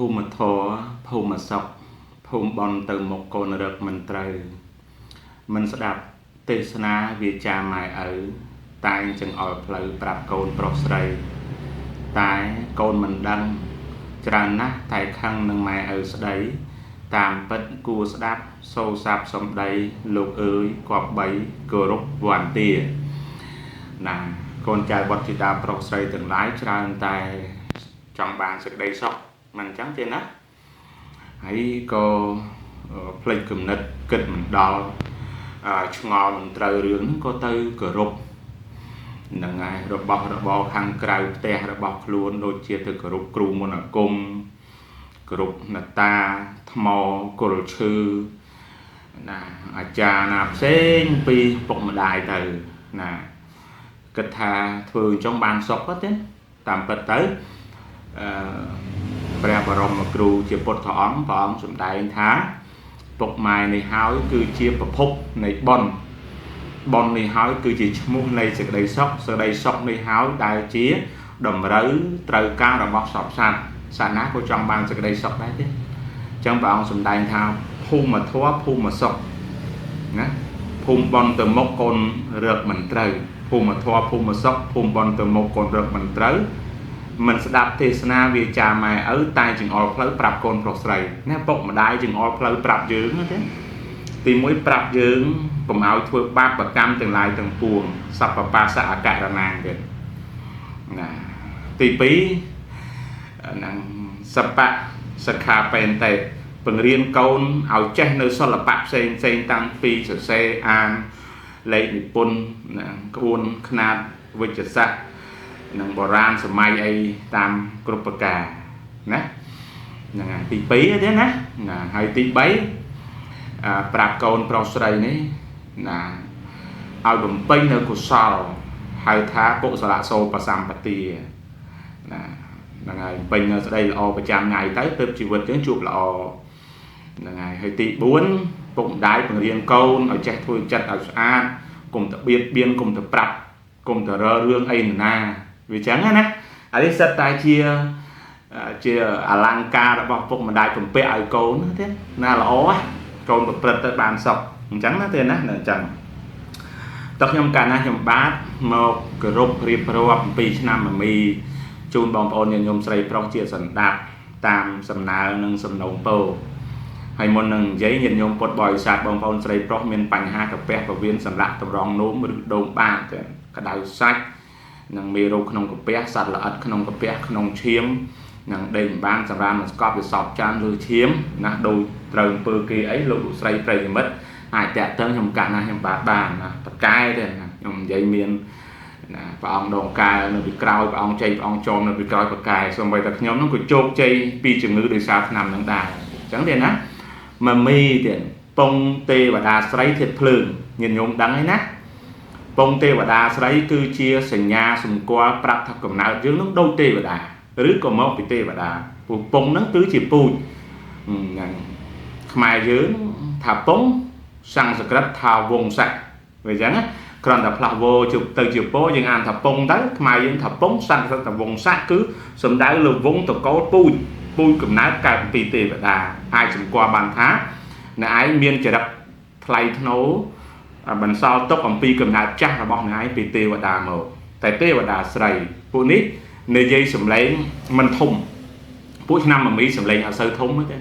ภูมิធម៌ភូមិសុខភូមិបនទៅមុខកូនរឹកមិនត្រូវមិនស្ដាប់ទេសនាវាចាម៉ែឪតែងចង្អុលផ្លូវប្រាប់កូនប្រុសស្រីតែកូនមិនដឹងច្រើនណាស់តែខឹងនឹងម៉ែឪស្ដីតាមពិតគួរស្ដាប់សូរសាប់សំដីលោកអើយគប្បីគោរពវន្តាណាកូនចៅវត្តធីតាប្រុសស្រីទាំងឡាយច្រើនតែចង់បានសេចក្តីសុខមិនអញ្ចឹងទេណាហើយក៏ផ្លេចគំនិតគិតមិនដល់ឆ្ងល់មិនត្រូវរឿងហ្នឹងក៏ទៅគោរពនឹងហើយរបស់របរខាងក្រៅផ្ទះរបស់ខ្លួនដូចជាទៅគោរពគ្រូមន្តអាគមគោរពអ្នកតាថ្មគល់ឈើណាអាចារ្យណាផ្សេងពីពុកម្ដាយទៅណាគិតថាធ្វើអញ្ចឹងបានសុខទេតាមពិតទៅព្រះបរមគ្រូជាពុទ្ធអង្គព្រះអង្គសម្ដែងថាពុកម៉ែនេះហើយគឺជាប្រភពនៃបុណ្យបុណ្យនេះហើយគឺជាឈ្មោះនៃសេចក្តីសុខសេចក្តីសុខនេះហើយដែលជាតម្រូវត្រូវការរបស់សពសត្វសាសនាក៏ចង់បានសេចក្តីសុខដែរទេអញ្ចឹងព្រះអង្គសម្ដែងថាភូមិធម៌ភូមិសុខណាភូមិបនទៅមុខកូនរឹកមិនត្រូវភូមិធម៌ភូមិសុខភូមិបនទៅមុខកូនរឹកមិនត្រូវមិនស្ដាប់ទេសនាវាចាម៉ែឪតែចង្អុលផ្លូវប្រាប់កូនប្រុសស្រីណាពុកម្ដាយចង្អុលផ្លូវប្រាប់យើងទេទីមួយប្រាប់យើងកុំឲ្យធ្វើបាបកម្មទាំងឡាយទាំងពួងសពបាសៈអករណាទៀតណាទី2នឹងសបៈសិក្ខាបេនតេបង្រៀនកូនឲ្យចេះនៅសិល្បៈផ្សេងតាំងពីសរសេរអានលេខនិពន្ធក្បួនខ្នាតវិជ្ជសាស្ត្រនឹងបុរាណសម័យអីតាមគ្រប់ប្រការណាហ្នឹងហើយទី2ទេណាហើយទី3ប្រាប់កូនប្រុសស្រីនេះណាឲ្យបំពេញនៅកុសលហៅថាកុសលសោបសម្បទាណាហ្នឹងហើយបំពេញនៅស្ដីល្អប្រចាំថ្ងៃទៅទើបជីវិតយើងជួបល្អហ្នឹងហើយទី4ពុកម្ដាយបង្រៀនកូនឲ្យចេះធ្វើចិត្តឲ្យស្អាតកុំទៅបៀតបៀនកុំទៅប្រាប់កុំទៅរើរឿងអីណាវាចឹងណាអានេះសិតតែជាអលង្ការរបស់ពុកម្ដាយបំពាក់ឲ្យកូនទេណាល្អកូនប្រព្រឹត្តទៅបានសុខអញ្ចឹងណាទេណាអញ្ចឹងតើខ្ញុំកាលណាខ្ញុំបាទមកគោរពរៀបរាប់អំពីឆ្នាំមមីជូនបងប្អូនញាតិញោមស្រីប្រុសជាសន្តាប់តាមសំណើនិងសំណូមពរហើយមុននឹងនិយាយញាតិញោមពុទ្ធបរិស័ទបងប្អូនស្រីប្រុសមានបញ្ហាកាពះពវៀនសម្រាប់តម្រង់នោមឬដូងបាតក្តៅសាច់នឹងមេរោគក្នុងកាពះសត្វល្អិតក្នុងកាពះក្នុងឈាមនឹងដេកមិនបានសម្រាប់នឹងស្កប់វាសពចានឬឈាមណាដូចត្រូវអំពើគេអីលោកស្រីប្រិយមិត្តអាចតាក់ទងខ្ញុំកាក់ណាខ្ញុំបាទបានណាតកែទេណាខ្ញុំនិយាយមានណាព្រះអង្គដងកែនៅពីក្រោយព្រះអង្គជ័យព្រះអង្គចោមនៅពីក្រោយប្រកែសូម្បីតែខ្ញុំនោះក៏ជោគជ័យពីជំងឺដោយសារឆ្នាំនឹងដែរអញ្ចឹងទេណាមមីទៀតពងទេវតាស្រីធាតុភ្លើងញាតិញោមដឹងហើយណាពងទេវតាស្រីគឺជាសញ្ញាសម្គាល់ប្រាប់ថាកំណើតយើងនឹងដូចទេវតាឬក៏មកពីទេវតាពពងហ្នឹងគឺជាពូជហ្នឹងខ្មែរយើងថាពងសំស្ក្រឹតថាវងស័កវាអញ្ចឹងណាគ្រាន់តែផ្លាស់វោជប់ទៅជាពោយើងអានថាពងទៅខ្មែរយើងថាពងសំស្ក្រឹតថាវងស័កគឺសំដៅលើវងតកូលពូជកំណើតកើតពីទេវតាអាចសម្គាល់បានថាអ្នកឯងមានចរិតថ្លៃថ្នូរបន្សល់ទុកអំពីកំណើតចាស់របស់អ្នកឯងពីទេវតាមកតែទេវតាស្រីពួកនេះនិយាយសម្លេងមិនធំពួកឆ្នាំមមីសម្លេងអត់សូវធំទេ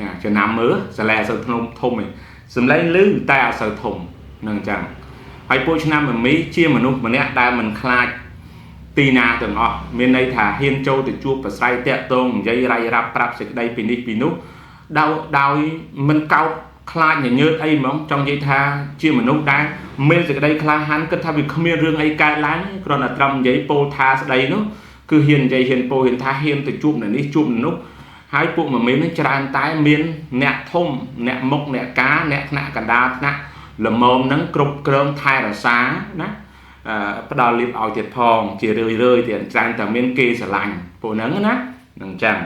ណាចំណាំមើលសម្លេងអត់សូវធំទេសម្លេងលឺតែអត់សូវធំនឹងអញ្ចឹងហើយពួកឆ្នាំមមីជាមនុស្សម្នាក់ដែលមិនខ្លាចទីណាទាំងអស់មានន័យថាហ៊ានចូលទៅជួបប្រស្រ័យតាក់ទងនិយាយរាយរាប់ប្រាប់សេចក្តីពីនេះពីនោះដោយមិនកោតខ្លាចញញើតអីហ្មងចង់និយាយថាជាមនុស្សដែលមានសេចក្តីក្លាហានគិតថាវាគ្មានរឿងអីកើតឡើងគ្រាន់តែត្រឹមនិយាយពោលថាស្ដីនោះគឺហ៊ាននិយាយហ៊ានពោលហ៊ានថាហ៊ានទៅជួបនៅនេះជួបនៅនោះហើយពួកមមីនេះច្រើនតែមានអ្នកធំអ្នកមុខអ្នកការអ្នកថ្នាក់កណ្ដាលថ្នាក់ល្មមហ្នឹងគ្រប់គ្រងថែរក្សាណាផ្ដល់លៀបឲ្យទៀតផងជារឿយទៀតច្រើនតែមានគេស្រឡាញ់ពួកហ្នឹងណានឹងអញ្ចឹង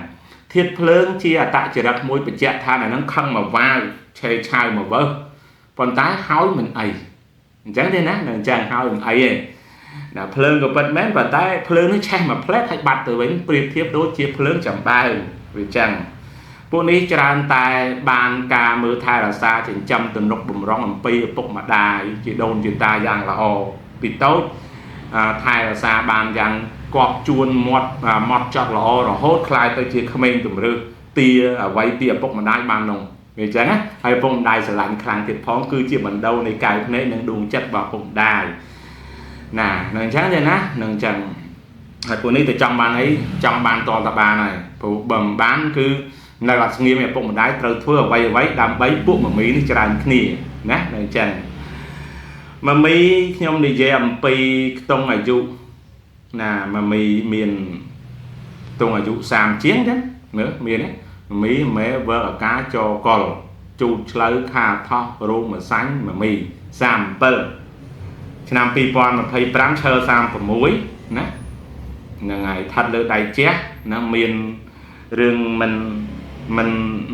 ធាតុភ្លើងជាអតចរិតមួយបញ្ជាក់ថានៅហ្នឹងខឹងមកវាវឆេឆាវមកវើប៉ុន្តែហើយមិនអីអញ្ចឹងទេណានឹងអញ្ចឹងហើយមិនអីទេណាភ្លើងក៏ពិតមែនប៉ុន្តែភ្លើងនេះឆេះមកផ្លែតហើយបាត់ទៅវិញប្រៀបធៀបដូចជាភ្លើងចំបើ vì chẳngពួកនេះច្រើនតែបានការមើលថែរក្សាចិញ្ចឹមទំនុកបំរុងអំពីឪពុកម្ដាយជីដូនជីតាយ៉ាងល្អពីតូចថែរក្សាបានយ៉ាងគប់ជួនមាត់ចត់ល្អរហូតខ្លាយទៅជាក្មេងទម្រើសទាអ្វីពីឪពុកម្ដាយបាននោះវាអញ្ចឹងណាហើយឪពុកម្ដាយស្រឡាញ់ខ្លាំងទៀតផងគឺជាបណ្ដោនៃកាយភ្នែកនិងដួងចិត្តរបស់ឪពុកម្ដាយណានឹងអញ្ចឹងទេណានឹងអញ្ចឹងហើយពួកនេះទៅចង់បានអីចង់បានតតបានហើយព្រោះបើមិនបានគឺនៅអត់ស្ងៀមឪពុកម្ដាយត្រូវធ្វើអ្វីដើម្បីពួកម៉ាមីនេះច្រើនគ្នាណាអញ្ចឹងម៉ាមីខ្ញុំនិយាយអំពីខ្ទង់អាយុណាម៉ាមីមានខ្ទង់អាយុ30ជាងទេមើលមានទេម៉ាមីម៉ែវើអាការចកលជូតឆ្លៅខាថោះរោងម្សាញ់ម៉ាមី37ឆ្នាំ2025ឈើ36ណាហ្នឹងហើយថិតលើដៃជះណាមានរឿង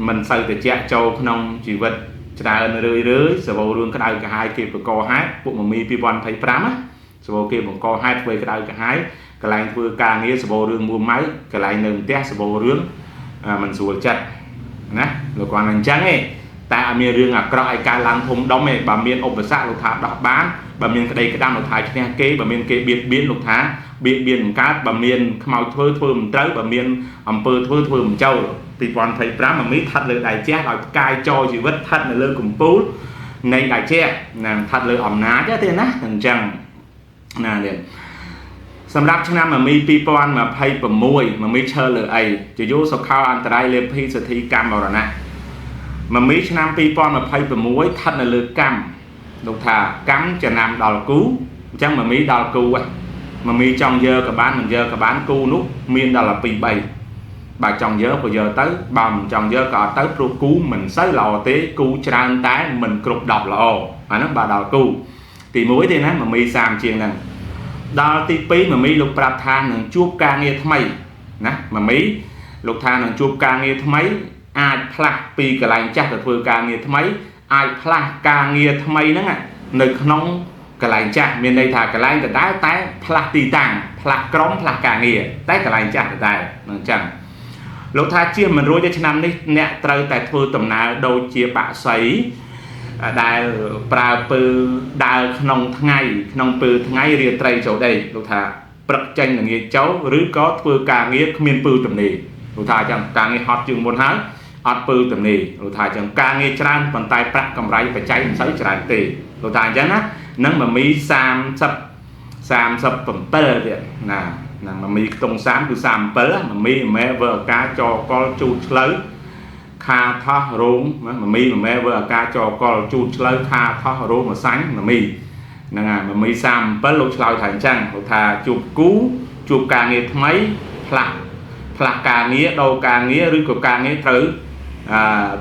មិនសូវតិចចូលក្នុងជីវិតច្រើនរឿយសវោរឿងក្តៅក្រហាយគេបង្កហេតុពួកម៉ាមី2025ណាសវោគេបង្កហេតុធ្វើក្តៅក្រហាយកន្លែងធ្វើការងារសវោរឿងមួម៉ៅកន្លែងនៅផ្ទះសវោរឿងមិនស្រួលចិត្តណាលោកគាត់អញ្ចឹងទេតែអត់មានរឿងអាក្រក់ឲ្យកើតឡើងធំដុំទេបើមានឧបសគ្គលោកថាដោះបានបើមានក្តីក្តាំលោកថាឈ្នះគេបើមានគេបៀតបៀនលោកថាបៀតបៀនមិនកើតបើមានខ្មោចធ្វើមិនត្រូវបើមានអំពើធ្វើមិនចូល2025ម៉ាមីថិតលើដៃជះឲ្យផ្កាយចោជីវិតថិតនៅលើកំពូលនៃដៃជះណាថិតលើអំណាចទេណាអញ្ចឹងណានេះសម្រាប់ឆ្នាំម៉ាមី2026ម៉ាមីឈើលើអីជាយោសុខោអន្តរាយលេភីសទ្ធិកម្មមរណៈម៉ាមីឆ្នាំ2026ថិតនៅលើកម្មលោកថាកម្មចំណាំដល់គូអញ្ចឹងម៉ាមីដល់គូហ្នឹងម៉ាមីចង់យកក៏បានមិនយកក៏បានគូនោះមានដល់2 3បើចង់យកក៏យកទៅបើមិនចង់យកក៏អត់ទៅព្រោះគូមិនសូវល្អទេគូច្រើនតែមិនគ្រប់10ល្អអាហ្នឹងបើដល់គូទី1ទេណាម៉ាមី30ជាងហ្នឹងដល់ទី2ម៉ាមីលោកប្រាប់ថានឹងជួបការងារថ្មីណាម៉ាមីលោកថានឹងជួបការងារថ្មីអាចផ្លាស់ពីកន្លែងចាស់ទៅធ្វើការងារថ្មីអាចផ្លាស់ការងារថ្មីហ្នឹងនៅក្នុងកន្លែងចាស់មានន័យថាកន្លែងដដែលតែផ្លាស់ទីតាំងផ្លាស់ក្រុមផ្លាស់ការងារតែកន្លែងចាស់ដដែលនឹងអញ្ចឹងលោកថាជាមិនរួចទេឆ្នាំនេះអ្នកត្រូវតែធ្វើដំណើរដូចជាបាក់សីដែលប្រើពើដើរក្នុងថ្ងៃក្នុងពើថ្ងៃរាត្រីចូលដីលោកថាព្រឹកចេញល្ងាចចូលឬក៏ធ្វើការងារគ្មានពើទំនេរលោកថាអញ្ចឹងការងារហត់ជាងមុនហើយអត់ពើទំនេរលោកថាអញ្ចឹងការងារច្រើនប៉ុន្តែប្រាក់កម្រៃបច្ច័យមិនសូវច្រើនទេលោកថាអញ្ចឹងណានឹងម៉ាមី37ទៀតណានឹងម៉ាមីខ្ទង់30គឺ37ម៉ាមីម៉ែវើអាការចកលជូតឆ្លៅខាថោះរោងម៉ាមីម៉ែវើអាការចកលជូតឆ្លៅខាថោះរោងម្សាញ់ម៉ាមីហ្នឹងហើយម៉ាមី37លោកឆ្លើយថាអញ្ចឹងលោកថាជួបគូជួបការងារថ្មីផ្លាស់ការងារដូរការងារឬក៏ការងារត្រូវ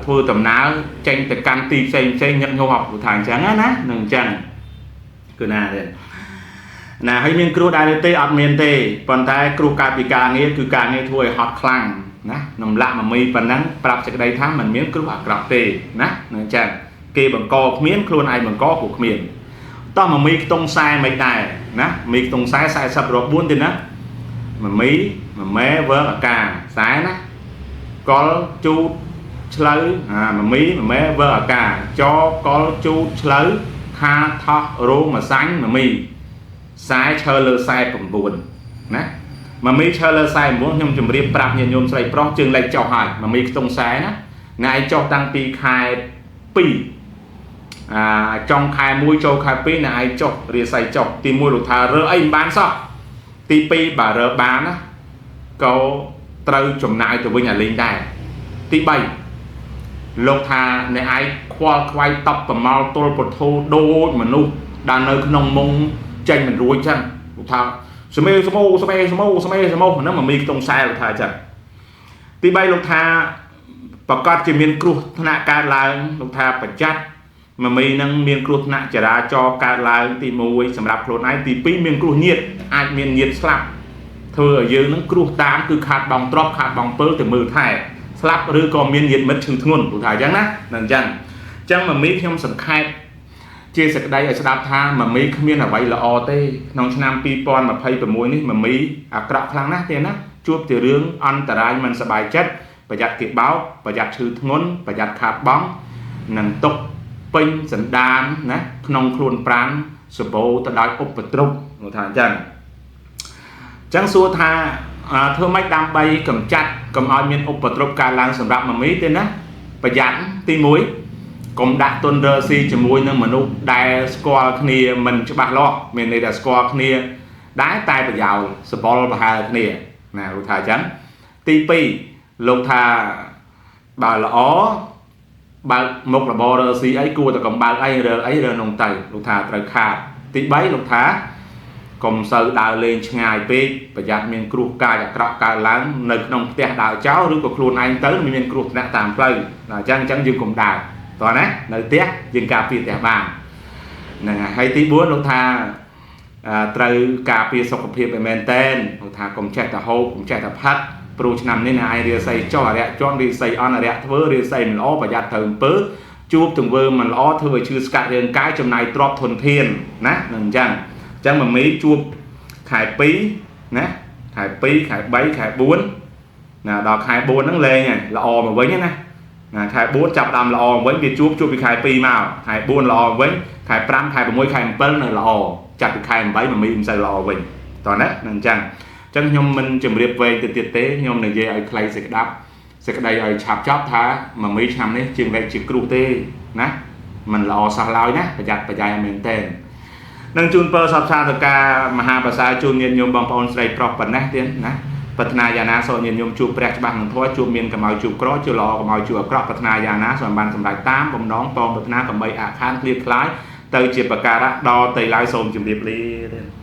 ធ្វើដំណើរចេញទៅកាន់ទីផ្សេងញឹកញាប់លោកថាអញ្ចឹងណានឹងអញ្ចឹងគឺណាទេណាហើយមានគ្រោះដែរទេអត់មានទេប៉ុន្តែគ្រោះកើតពីការងារគឺការងារធ្វើឲ្យហត់ខ្លាំងណានំលាក់ម៉ាមីប៉ុណ្ណឹងប្រាប់សេចក្តីថាมันមានគ្រោះអាក្រក់ទេណានឹងអញ្ចឹងគេបង្កគ្មានខ្លួនឯងបង្កព្រោះគ្មានតោះម៉ាមីខ្ទង់40មិនដែរណាមីខ្ទង់44ទេណាម៉ាមីម៉ែវើអាការ40ណាកលជូតឆ្លៅម៉ាមីម៉ែវើអាការចកលជូតឆ្លៅខាថោះរោងម្សាញ់ម៉ាមី40ឈើលើ49ណាម៉ាមីឈើលើ49ខ្ញុំជម្រាបប្រាប់ញាតិញោមស្រីប្រុសជើងលេខចុះហើយម៉ាមីខ្ទង់40ណាណែឯងចុះតាំងពីខែ2ចុងខែ1ចូលខែ2ណែឯងចុះរាសីចុះទី1លោកថារើអីមិនបានសោះទី2បើរើបានណាក៏ត្រូវចំណាយទៅវិញអាលេងដែរទី3លោកថាអ្នកឯងខ្វល់ខ្វាយតបប្រមល់ទល់ពធូដូចមនុស្សដែលនៅក្នុងមុងចេញមិនរួចចឹងលោកថាស្មេស្មោហ្នឹងមិនមានខ្ទង់40លោកថាចឹងទី3លោកថាប្រកាសជាមានគ្រោះថ្នាក់កើតឡើងលោកថាប្រចាំម៉ាមីនឹងមានគ្រោះថ្នាក់ចរាចរណ៍កើតឡើងទី1សម្រាប់ខ្លួនឯងទី2មានគ្រោះញាតអាចមានញាតស្លាប់ធ្វើឲ្យយើងនឹងគ្រោះតាមគឺខាតបង់ទ្រព្យខាតបង់ពើទៅមើលថែស្លាប់ឬក៏មានញាតមិត្តឈឺធ្ងន់លោកថាអញ្ចឹងណាអញ្ចឹងម៉ាមីខ្ញុំសង្ខេបជាសេចក្តីឲ្យស្ដាប់ថាម៉ាមីគ្មានអ្វីល្អទេក្នុងឆ្នាំ2026នេះម៉ាមីអាក្រក់ខ្លាំងណាស់ទេណាជួបតែរឿងអន្តរាយមិនសប្បាយចិត្តប ประหยัดเก็บเบาประหยัดชื่องนประหยัดขาดบ้องหนังตกเป็นสันดานนะขนมครูนปรานสบู่ตะได้อุปตรุหนูทานจังสัวทาเธอไม่ดำใบกำจัดกำเอาเมียนอุปตรุการล้างสำหรับมามีเต้นนะประหยัดตีมุ้ยกรมดักต้นเรือซีจมูกนึงมนุษย์ได้สกอร์คเนียมันจะบักล้อเมียนในแต่สกอร์คเนียได้ตายประยาวสปอร์ประหารคเนียนะลูกทาจังตีปีลูกทาบาลอ๋อบาหมกระบอเรือซีไอ้กูแต่กรมบาไอ้เรือนงไตลูกทาตรขาดตีใบลูกทากรมสื่อดาวเลนง่ายปีประหยัดเมียนครูกายกระการล้างในนงเตะดาวเจ้าหรือกับครูนายเตอร์มีเมียนครูหน้าตามไปจังยืมกรมดาวตอนนั้นในเตะยืนกาปีแต่บางนะให้ตีบัวลูกทาตรกาปีสกปรกไปเมนเต้นลูกทากรมแช่ตะโฮกรมแช่ตะพัดปลูกนำนี่นะไอเรียใส่จ่อเรียจ่อเรียใส่ออนเรียเวอร์เรียใส่มันล้อประหยัดเติมปื้อจูบถึงเวอร์มันล้อเธอชื่อสกัดเรียนกายจำนายตรอบทนเทียนนะหนึ่งจังมันมีจูบขายปีนะขายปีขายใบขายบุ้นนะดอกขายบุ้นนั่งเลยไงละอมาไว้เนี่ยนะขายบุ้นจับดำละอไว้ไปจูบไปขายปีมาขายบุ้นละอไว้ขายปรำขายประมวยขายเปิ้ลละอจับไปขายใบมันมีอินใส่ละอไว้ตอนนั้นหนึ่งจังยมมันจะเรียบเวงติดเตะยมในเย่ไอใครเสกดับเสกใดไอฉับจับท้ามันไม่ทำนี่จึงได้จึงกรูเต้นะมันละอสาลอยนะประหยัดประหยัดเมนเทนนังจูนเปอร์สับซาตกามหาภาษาจูนเย็นยมบางปอนใส่ปลอกปันนะเตี้ยนะพัฒนายานาโซนเย็นยมจูแปรฉบับหนึ่งทว่าจูเมียนกับเมาจูกรอจูรอกับเมาจูกรอพัฒนายานาส่วนบันสำหรับตามผมน้องปอมพัฒนากับใบอาคารเคลียร์คล้ายเตยเจียบปากการะดอเตยลายโซมจุ่มเรียบเรีย